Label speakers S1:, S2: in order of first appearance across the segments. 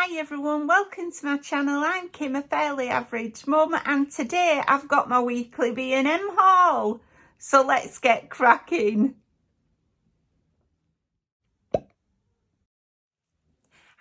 S1: Hi everyone, welcome to my channel. I'm Kim, a fairly average mum, and today I've got my weekly B&M haul. So let's get cracking.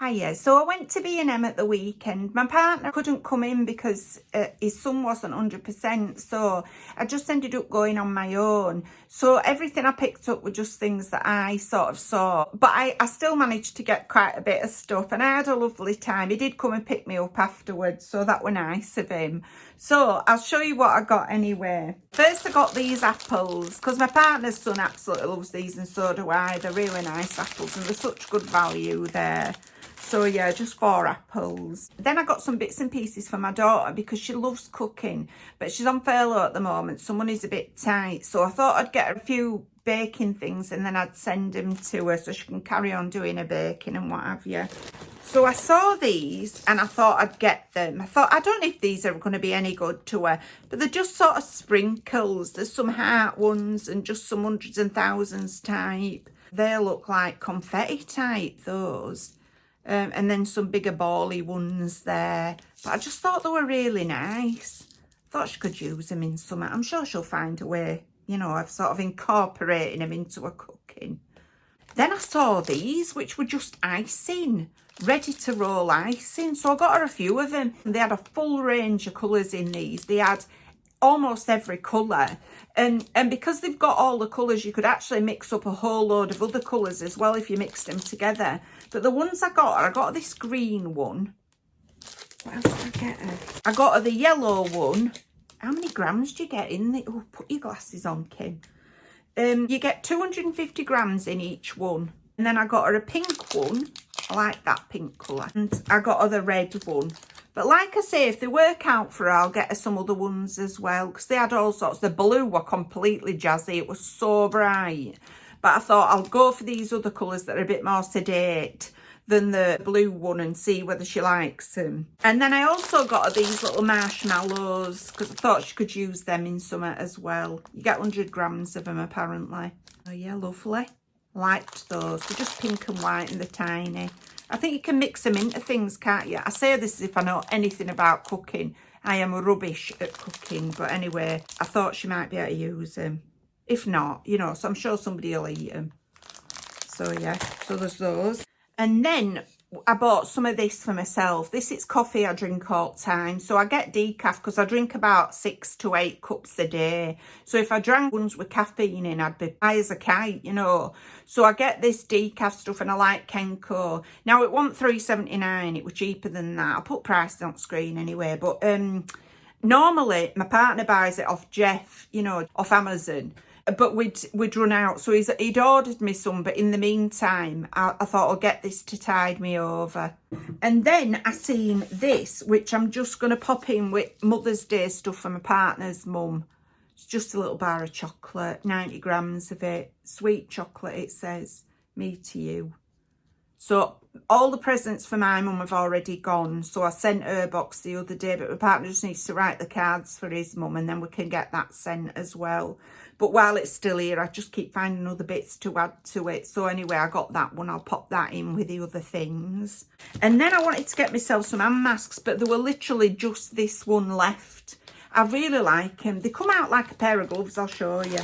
S1: Hiya, so I went to B&M at the weekend. My partner couldn't come in because his son wasn't 100%, so I just ended up going on my own. So everything I picked up were just things that I sort of saw, but I still managed to get quite a bit of stuff, and I had a lovely time. He did come and pick me up afterwards, so that were nice of him. So I'll show you what I got anyway. First I got these apples, because my partner's son absolutely loves these, and so do I. They're really nice apples, and they're such good value there. So yeah, just 4 apples. Then I got some bits and pieces for my daughter because she loves cooking, but she's on furlough at the moment, so money's a bit tight. So I thought I'd get her a few baking things and then I'd send them to her so she can carry on doing her baking and what have you. So I saw these and I thought I'd get them. I thought, I don't know if these are going to be any good to her, but they're just sort of sprinkles. There's some heart ones and just some hundreds and thousands type. They look like confetti type, those. And then some bigger bally ones there, but I just thought they were really nice. Thought she could use them in summer. I'm sure she'll find a way, you know, of sort of incorporating them into her cooking. Then I saw these, which were just icing, ready to roll icing. So I got her a few of them. They had a full range of colours in these. They had almost every colour, and because they've got all the colours, you could actually mix up a whole load of other colours as well if you mixed them together. But the ones I got this green one. What else did I get her? I got her the yellow one. How many grams do you get in it? Oh, put your glasses on, Kim. You get 250 grams in each one. And then I got her a pink one. I like that pink colour. And I got her the red one. But like I say, if they work out for her, I'll get her some other ones as well, because they had all sorts. The blue were completely jazzy. It was so bright. But I thought I'll go for these other colours that are a bit more sedate than the blue one and see whether she likes them. And then I also got her these little marshmallows, because I thought she could use them in summer as well. You get 100 grams of them apparently. Oh yeah, lovely. Liked those. They're just pink and white and they're tiny. I think you can mix them into things, can't you? I say this as if I know anything about cooking. I am rubbish at cooking. But anyway, I thought she might be able to use them. If not, you know, so I'm sure somebody will eat them. So yeah, so there's those. And then I bought some of this for myself. This is coffee I drink all the time. So I get decaf because I drink about 6 to 8 cups a day. So if I drank ones with caffeine in, I'd be high as a kite, you know. So I get this decaf stuff and I like Kenko. Now it wasn't $3.79. It was cheaper than that. I'll put prices on screen anyway. But normally my partner buys it off Jeff, you know, off Amazon. But we'd run out, so he'd ordered me some, but in the meantime I thought I'll get this to tide me over. And then I seen this, which I'm just going to pop in with Mother's Day stuff for my partner's mum. It's just a little bar of chocolate, 90 grams of it, sweet chocolate it says, me to you. So all the presents for my mum have already gone, so I sent her a box the other day, but my partner just needs to write the cards for his mum and then we can get that sent as well. But while it's still here, I just keep finding other bits to add to it. So anyway, I got that one. I'll pop that in with the other things. And then I wanted to get myself some hand masks, but there were literally just this one left. I really like them. They come out like a pair of gloves, I'll show you.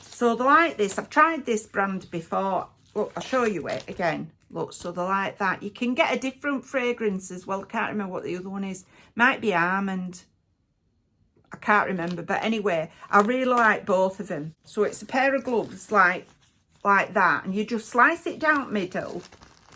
S1: So they're like this. I've tried this brand before. Look, I'll show you it again. Look, so they're like that. You can get a different fragrance as well. I can't remember what the other one is. Might be almond. I can't remember, but anyway, I really like both of them. So it's a pair of gloves like that, and you just slice it down middle,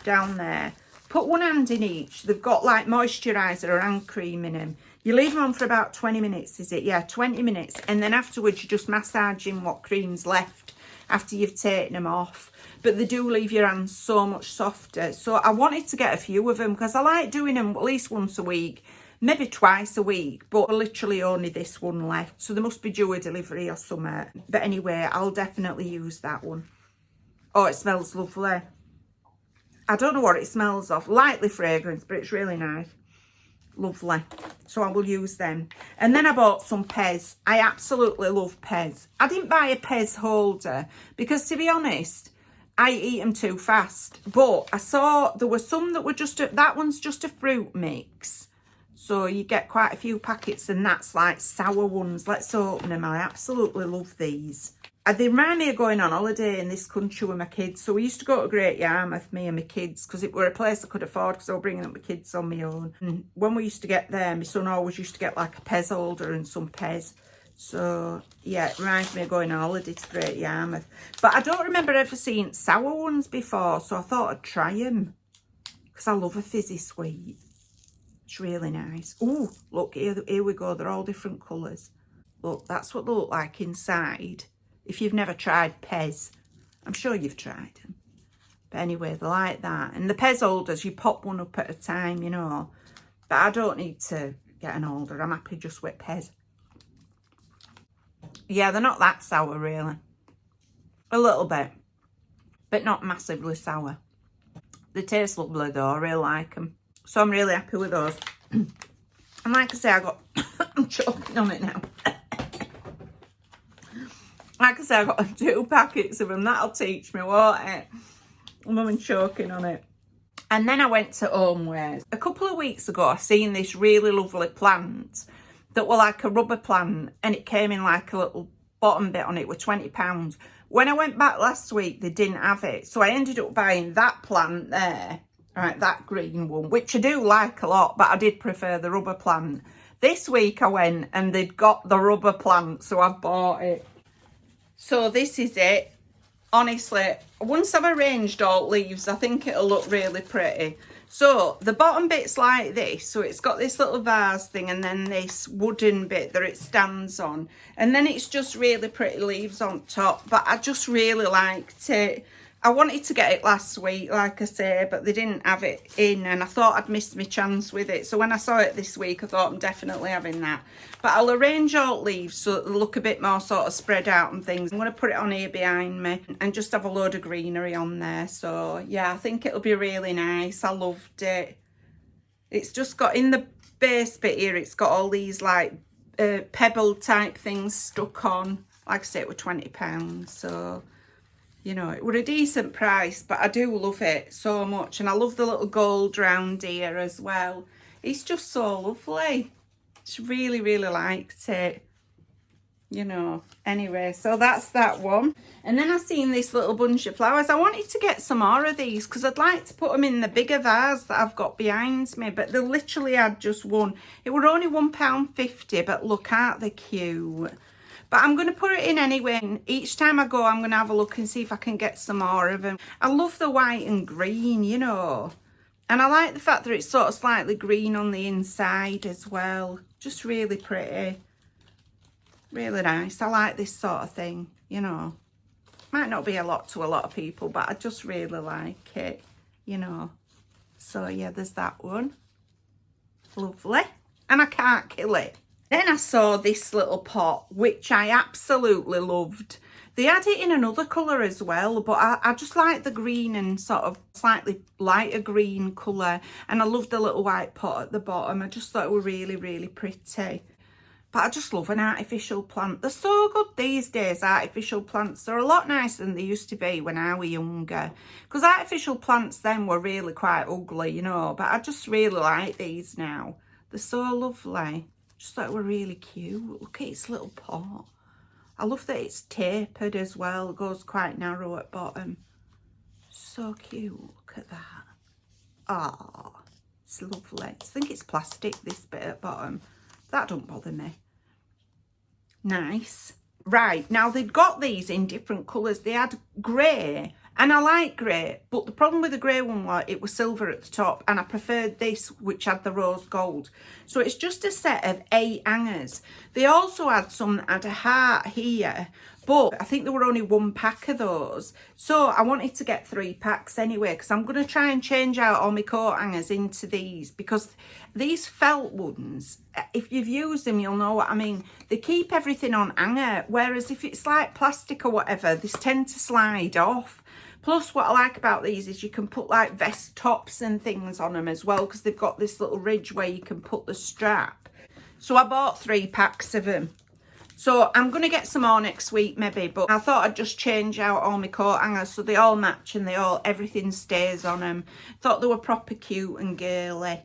S1: down there. Put one hand in each. They've got like moisturiser or hand cream in them. You leave them on for about 20 minutes, is it? Yeah, 20 minutes. And then afterwards, you're just massaging what cream's left after you've taken them off. But they do leave your hands so much softer. So I wanted to get a few of them because I like doing them at least once a week. Maybe twice a week, but literally only this one left. So there must be due a delivery or something. But anyway, I'll definitely use that one. Oh, it smells lovely. I don't know what it smells of. Lightly fragrance, but it's really nice. Lovely. So I will use them. And then I bought some Pez. I absolutely love Pez. I didn't buy a Pez holder because, to be honest, I eat them too fast. But I saw there were some that were that one's just a fruit mix. So you get quite a few packets, and that's like sour ones. Let's open them. I absolutely love these. They remind me of going on holiday in this country with my kids. So we used to go to Great Yarmouth, me and my kids, because it were a place I could afford because I was bringing up my kids on my own. And when we used to get there, my son always used to get like a Pez holder and some Pez. So yeah, it reminds me of going on holiday to Great Yarmouth. But I don't remember ever seeing sour ones before, so I thought I'd try them because I love a fizzy sweet. It's really nice. Oh, look, here we go. They're all different colours. Look, that's what they look like inside. If you've never tried Pez, I'm sure you've tried them. But anyway, they're like that. And the Pez holders, you pop one up at a time, you know. But I don't need to get an holder. I'm happy just with Pez. Yeah, they're not that sour, really. A little bit. But not massively sour. They taste lovely, though. I really like them. So I'm really happy with those. And like I say, I'm choking on it now. Like I said, I got 2 packets of them. That'll teach me, won't it? I'm choking on it. And then I went to Homewares. A couple of weeks ago, I seen this really lovely plant that were like a rubber plant, and it came in like a little bottom bit on it with £20. When I went back last week, they didn't have it. So I ended up buying that plant there, right, that green one, which I do like a lot, but I did prefer the rubber plant. This week I went and they'd got the rubber plant, so I've bought it. So this is it. Honestly, once I've arranged all leaves, I think it'll look really pretty. So the bottom bit's like this. So it's got this little vase thing and then this wooden bit that it stands on. And then it's just really pretty leaves on top. But I just really liked it. I wanted to get it last week, like I say, but they didn't have it in, and I thought I'd missed my chance with it. So when I saw it this week, I thought I'm definitely having that. But I'll arrange all leaves so that they look a bit more sort of spread out and things. I'm going to put it on here behind me and just have a load of greenery on there. So yeah, I think it'll be really nice. I loved it. It's just got, in the base bit here, it's got all these like pebble type things stuck on. Like I say, it were £20. So, you know, it were a decent price, but I do love it so much. And I love the little gold round here as well. It's just so lovely. Just really, really liked it. You know, anyway, so that's that one. And then I seen this little bunch of flowers. I wanted to get some more of these because I'd like to put them in the bigger vase that I've got behind me. But they literally had just one. It were only £1.50, but look, aren't they cute? But I'm going to put it in anyway. Each time I go, I'm going to have a look and see if I can get some more of them. I love the white and green, you know. And I like the fact that it's sort of slightly green on the inside as well. Just really pretty. Really nice. I like this sort of thing, you know. Might not be a lot to a lot of people, but I just really like it, you know. So, yeah, there's that one. Lovely. And I can't kill it. Then I saw this little pot, which I absolutely loved. They had it in another colour as well, but I just like the green and sort of slightly lighter green colour. And I loved the little white pot at the bottom. I just thought it were really, really pretty. But I just love an artificial plant. They're so good these days, artificial plants. They're a lot nicer than they used to be when I was younger. Because artificial plants then were really quite ugly, you know. But I just really like these now. They're so lovely. Just thought it were really cute. Look at its little pot. I love that it's tapered as well. It goes quite narrow at bottom. So cute. Look at that. Oh, it's lovely. I think it's plastic, this bit at bottom. That don't bother me. Nice. Right, now they've got these in different colours. They had grey, and I like grey, but the problem with the grey one was it was silver at the top, and I preferred this, which had the rose gold. So it's just a set of 8 hangers. They also had some that had a heart here, but I think there were only 1 pack of those. So I wanted to get 3 packs anyway, because I'm going to try and change out all my coat hangers into these, because these felt ones, if you've used them, you'll know what I mean. They keep everything on hanger, whereas if it's like plastic or whatever, these tend to slide off. Plus, what I like about these is you can put like vest tops and things on them as well, because they've got this little ridge where you can put the strap. So I bought 3 packs of them. So I'm going to get some more next week maybe, but I thought I'd just change out all my coat hangers so they all match and everything stays on them. Thought they were proper cute and girly.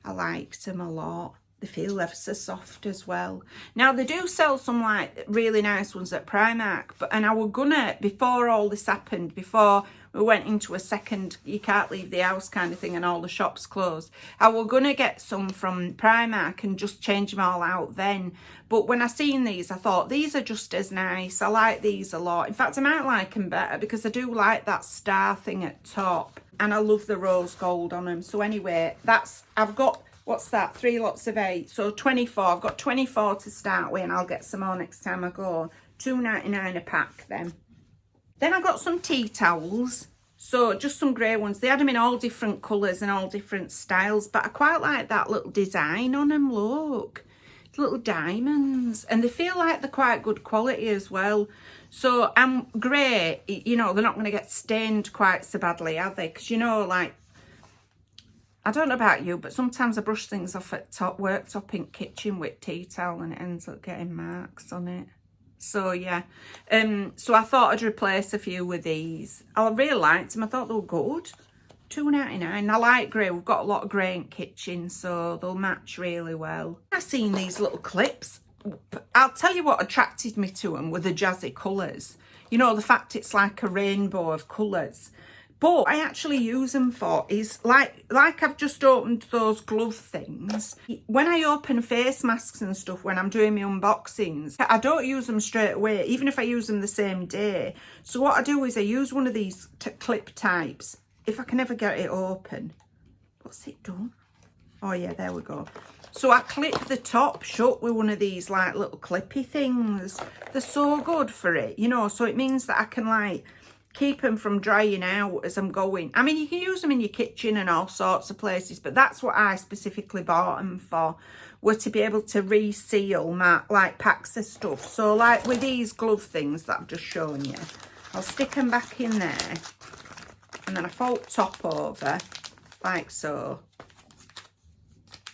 S1: I liked them a lot. They feel ever so soft as well. Now they do sell some like really nice ones at Primark, and I was gonna, before all this happened, before we went into a second you can't leave the house kind of thing and all the shops closed, I was gonna get some from Primark and just change them all out then. But when I seen these, I thought these are just as nice. I like these a lot. In fact, I might like them better because I do like that star thing at top, and I love the rose gold on them. So anyway, I've got, what's that, 3 lots of 8, so 24. I've got 24 to start with, and I'll get some more next time I go. £2.99 a pack then. Then I got some tea towels, so just some grey ones. They had them in all different colours and all different styles, but I quite like that little design on them, look. Little diamonds, and they feel like they're quite good quality as well. So grey, you know, they're not going to get stained quite so badly, are they? Because, you know, like, I don't know about you, but sometimes I brush things off at worktop in kitchen with tea towel and it ends up getting marks on it. So yeah, so I thought I'd replace a few with these. I really liked them. I thought they were good. £2.99. I like grey. We've got a lot of grey in kitchen, so they'll match really well. I've seen these little clips. I'll tell you what attracted me to them were the jazzy colours. You know, the fact it's like a rainbow of colours. But what I actually use them for is like I've just opened those glove things. When I open face masks and stuff, when I'm doing my unboxings, I don't use them straight away, even if I use them the same day. So what I do is I use one of these clip types. If I can ever get it open. What's it done? Oh yeah, there we go. So I clip the top shut with one of these like little clippy things. They're so good for it, you know, so it means that I can like keep them from drying out as I'm going. I mean, you can use them in your kitchen and all sorts of places, but that's what I specifically bought them for, were to be able to reseal my like packs of stuff. So like with these glove things that I've just shown you, I'll stick them back in there. And then I fold top over, like so.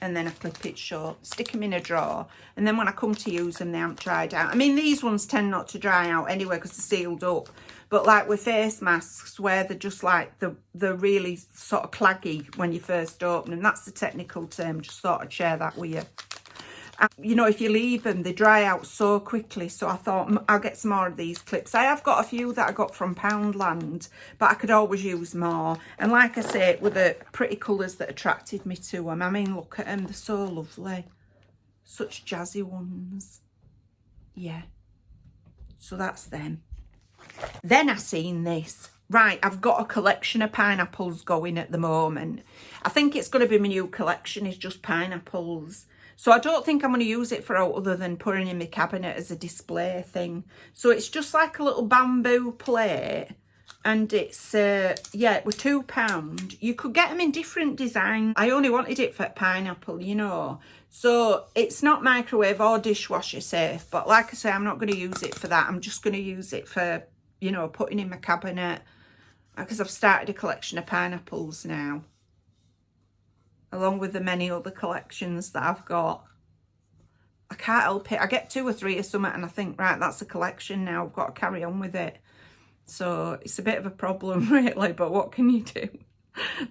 S1: And then I clip it short, stick them in a drawer. And then when I come to use them, they haven't dried out. I mean, these ones tend not to dry out anyway because they're sealed up. But like with face masks, where they're just like, they're really sort of claggy when you first open them. That's the technical term, just thought I'd share that with you. You know, if you leave them, they dry out so quickly. So I thought I'll get some more of these clips. I have got a few that I got from Poundland, but I could always use more. And like I say, with the pretty colours that attracted me to them. I mean, look at them. They're so lovely. Such jazzy ones. Yeah. So that's them. Then I seen this. Right, I've got a collection of pineapples going at the moment. I think it's going to be my new collection, is just pineapples. So I don't think I'm going to use it for other than putting in my cabinet as a display thing. So it's just like a little bamboo plate. And it's, yeah, it was £2. You could get them in different designs. I only wanted it for pineapple, you know. So it's not microwave or dishwasher safe. But like I say, I'm not going to use it for that. I'm just going to use it for, you know, putting in my cabinet. Because I've started a collection of pineapples now. Along with the many other collections that I've got. I can't help it. I get 2 or 3 of something and I think, right, that's a collection now. I've got to carry on with it. So it's a bit of a problem, really, but what can you do?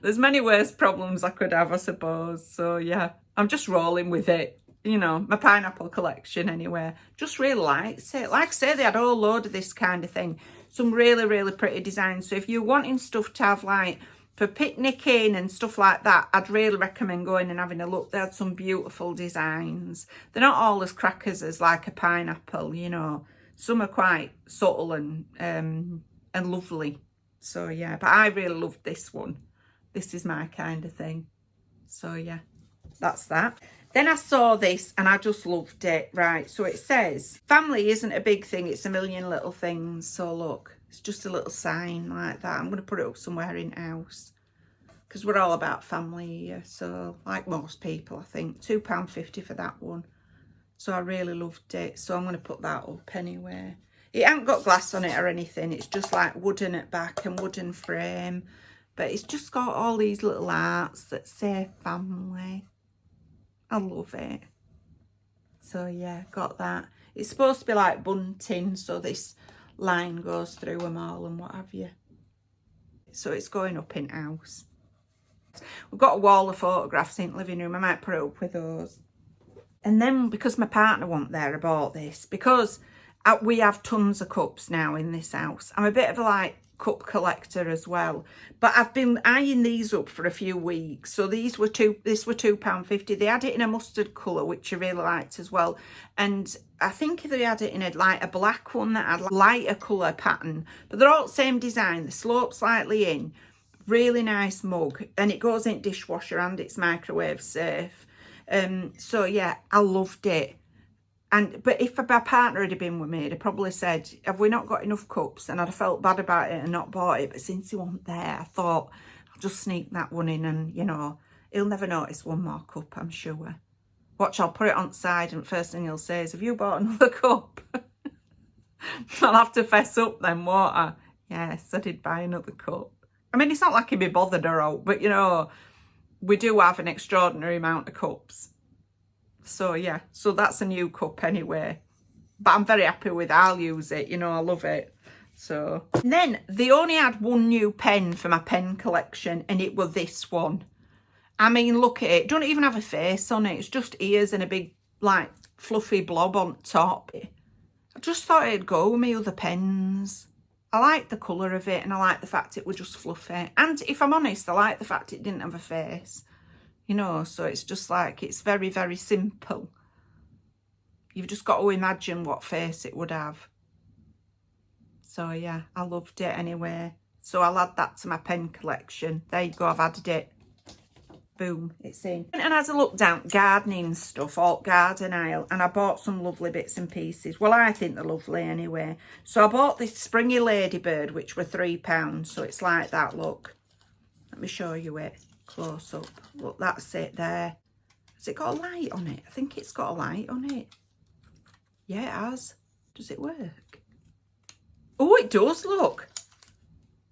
S1: There's many worse problems I could have, I suppose. So, yeah, I'm just rolling with it. You know, my pineapple collection anyway. Just really likes it. Like I say, they had a whole load of this kind of thing. Some really, really pretty designs. So if you're wanting stuff to have, like, for picnicking and stuff like that, I'd really recommend going and having a look. They had some beautiful designs. They're not all as crackers as like a pineapple, you know. Some are quite subtle and lovely. So yeah, but I really loved this one. This is my kind of thing. So yeah, that's that. Then I saw this and I just loved it. Right, so it says, family isn't a big thing, it's a million little things. So look, it's just a little sign like that. I'm going to put it up somewhere in house because we're all about family here. So like most people, I think £2.50 for that one. So I really loved it. So I'm going to put that up anyway. It ain't got glass on it or anything. It's just like wooden at back and wooden frame. But it's just got all these little arts that say family. I love it. So yeah, got that. It's supposed to be like bunting, so this line goes through them all and what have you. So it's going up in house. We've got a wall of photographs in the living room. I might put it up with those. And then because my partner wasn't there, I bought this. Because we have tons of cups now in this house. I'm a bit of a like cup collector as well. But I've been eyeing these up for a few weeks. So this were £2.50. They had it in a mustard colour, which I really liked as well. And I think they had it in a black one that had lighter colour pattern. But they're all the same design. They slope slightly in. Really nice mug. And it goes in dishwasher and it's microwave safe. So yeah, I loved it. But if my partner had been with me, he'd have probably said, have we not got enough cups? And I'd have felt bad about it and not bought it. But since he wasn't there, I thought I'll just sneak that one in and, you know, he'll never notice one more cup, I'm sure. Watch, I'll put it on the side and first thing he'll say is, have you bought another cup? I'll have to fess up then, won't I? Yes, I did buy another cup. I mean, it's not like he'd be bothered or out, but, you know, we do have an extraordinary amount of cups. So yeah, so that's a new cup anyway. But I'm very happy with it. I'll use it, you know, I love it. So, and then they only had one new pen for my pen collection and it was this one. I mean, look at it. Don't even have a face on it. It's just ears and a big, like, fluffy blob on top. I just thought it'd go with my other pens. I like the colour of it and I like the fact it was just fluffy. And if I'm honest, I like the fact it didn't have a face. You know, so it's just like, it's very, very simple. You've just got to imagine what face it would have. So yeah, I loved it anyway. So I'll add that to my pen collection. There you go, I've added it. Boom, it's in. And as I looked down, gardening stuff, alt garden aisle, and I bought some lovely bits and pieces. Well, I think they're lovely anyway. So I bought this Springy Ladybird, which were £3. So it's like that, look. Let me show you it close up. Look, that's it there. Has it got a light on it? I think it's got a light on it. Yeah, it has. Does it work? Oh, it does, look.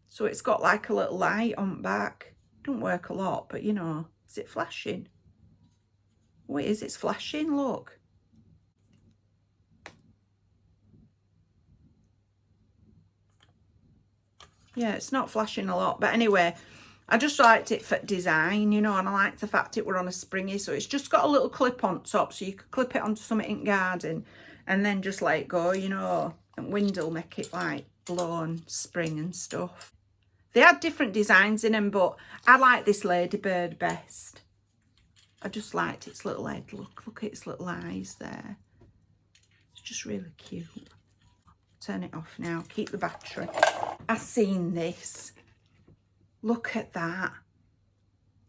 S1: So it's got like a little light on the back. Don't work a lot, but you know, is it flashing? Oh, it is, it's flashing, look. Yeah, it's not flashing a lot, but anyway, I just liked it for design, you know, and I liked the fact it were on a springy. So it's just got a little clip on top, so you could clip it onto something in garden and then just let it go, you know, and wind will make it like blow and spring and stuff. They had different designs in them, but I like this Ladybird best. I just liked its little head. Look at its little eyes there. It's just really cute. Turn it off now, keep the battery. I seen this. Look at that.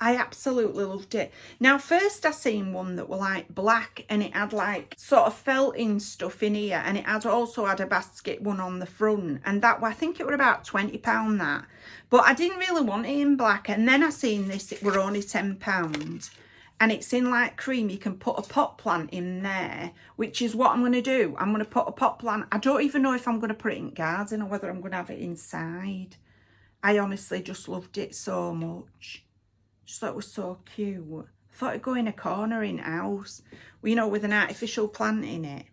S1: I absolutely loved it. Now, first I seen one that were like black and it had like sort of felting stuff in here, and it had also had a basket one on the front, and that, I think it were about £20 that. But I didn't really want it in black, and then I seen this, it were only £10. And it's in like cream. You can put a pot plant in there, which is what I'm going to do. I'm going to put a pot plant. I don't even know if I'm going to put it in garden or whether I'm going to have it inside. I honestly just loved it so much. Just thought it was so cute. I thought it'd go in a corner in house, you know, with an artificial plant in it.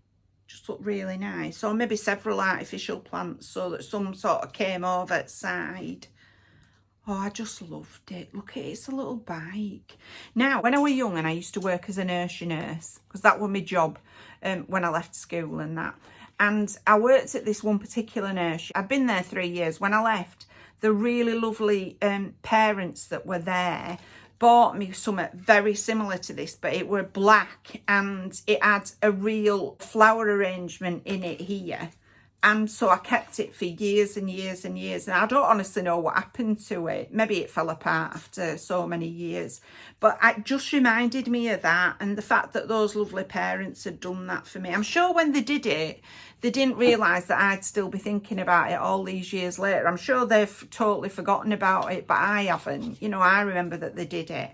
S1: Just looked really nice. Or maybe several artificial plants so that some sort of came over the side. Oh, I just loved it. Look at it, it's a little bike. Now, when I was young and I used to work as a nursery nurse, because that was my job when I left school and that. And I worked at this one particular nursery. I'd been there 3 years. When I left, the really lovely parents that were there bought me something very similar to this, but it were black and it had a real flower arrangement in it here. And so I kept it for years and years and years. And I don't honestly know what happened to it. Maybe it fell apart after so many years. But it just reminded me of that. And the fact that those lovely parents had done that for me. I'm sure when they did it, they didn't realise that I'd still be thinking about it all these years later. I'm sure they've totally forgotten about it, but I haven't. You know, I remember that they did it.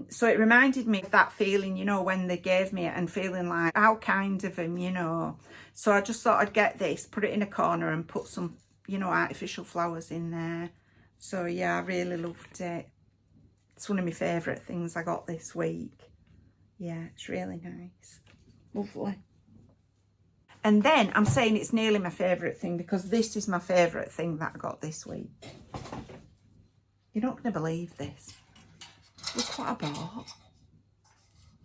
S1: So it reminded me of that feeling, you know, when they gave me it and feeling like, how kind of them, you know. So I just thought I'd get this, put it in a corner and put some, you know, artificial flowers in there. So yeah, I really loved it. It's one of my favourite things I got this week. Yeah, it's really nice. Lovely. And then I'm saying it's nearly my favourite thing because this is my favourite thing that I got this week. You're not going to believe this. Look what I bought.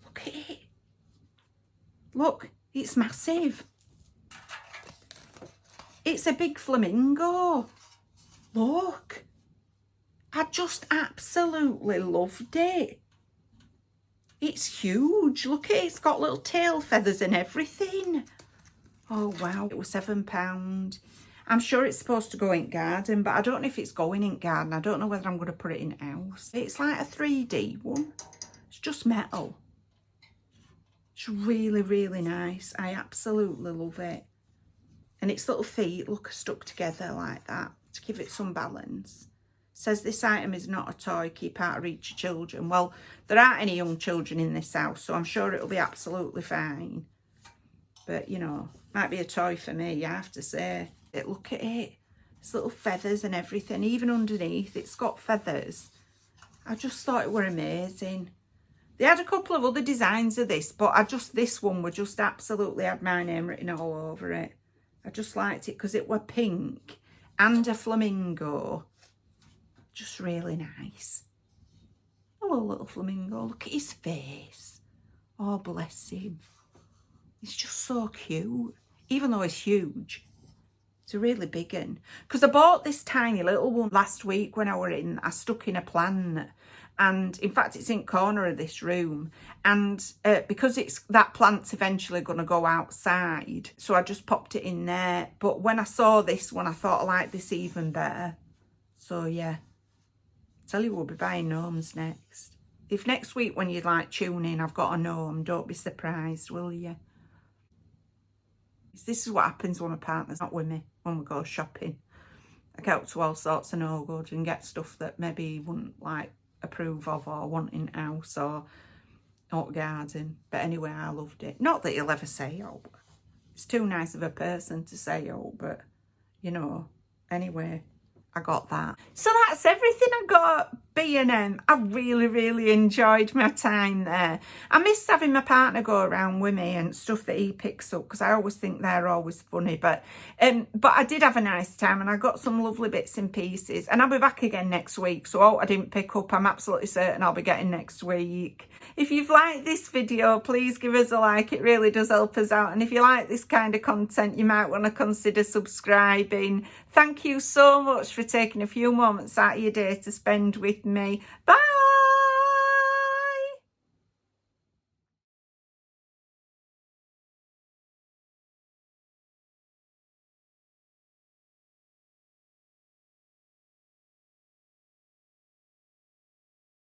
S1: Look at it. Look, it's massive. It's a big flamingo. Look. I just absolutely loved it. It's huge. Look at it. It's got little tail feathers and everything. Oh, wow. It was £7. I'm sure it's supposed to go in garden, but I don't know if it's going in garden. I don't know whether I'm going to put it in house. It's like a 3D one. It's just metal. It's really, really nice. I absolutely love it. And its little feet, look, are stuck together like that to give it some balance. Says this item is not a toy, keep out of reach of children. Well, there aren't any young children in this house, so I'm sure it'll be absolutely fine. But, you know, might be a toy for me, I have to say. Look at it. It's little feathers and everything. Even underneath, it's got feathers. I just thought it were amazing. They had a couple of other designs of this, but this one would just absolutely had my name written all over it. I just liked it because it were pink and a flamingo. Just really nice. Hello, little flamingo. Look at his face. Oh, bless him. He's just so cute. Even though he's huge. It's a really big one. Because I bought this tiny little one last week when I stuck in a plant. And in fact, it's in the corner of this room. And because that plant's eventually going to go outside, so I just popped it in there. But when I saw this one, I thought I liked this even better. So yeah. Tell you we'll be buying gnomes next. If next week when you like tune in I've got a gnome, don't be surprised, will you? This is what happens when my partner's not with me when we go shopping. I get up to all sorts of no good and get stuff that maybe he wouldn't like approve of or want in house or out garden. But anyway, I loved it. Not that he'll ever say oh. It's too nice of a person to say oh, but you know, anyway. I got that. So that's everything I got B&M. I really, really enjoyed my time there. I missed having my partner go around with me and stuff that he picks up because I always think they're always funny. But I did have a nice time and I got some lovely bits and pieces. And I'll be back again next week. So I didn't pick up, I'm absolutely certain I'll be getting next week. If you've liked this video, please give us a like. It really does help us out. And if you like this kind of content, you might want to consider subscribing. Thank you so much for taking a few moments out of your day to spend with me. Bye!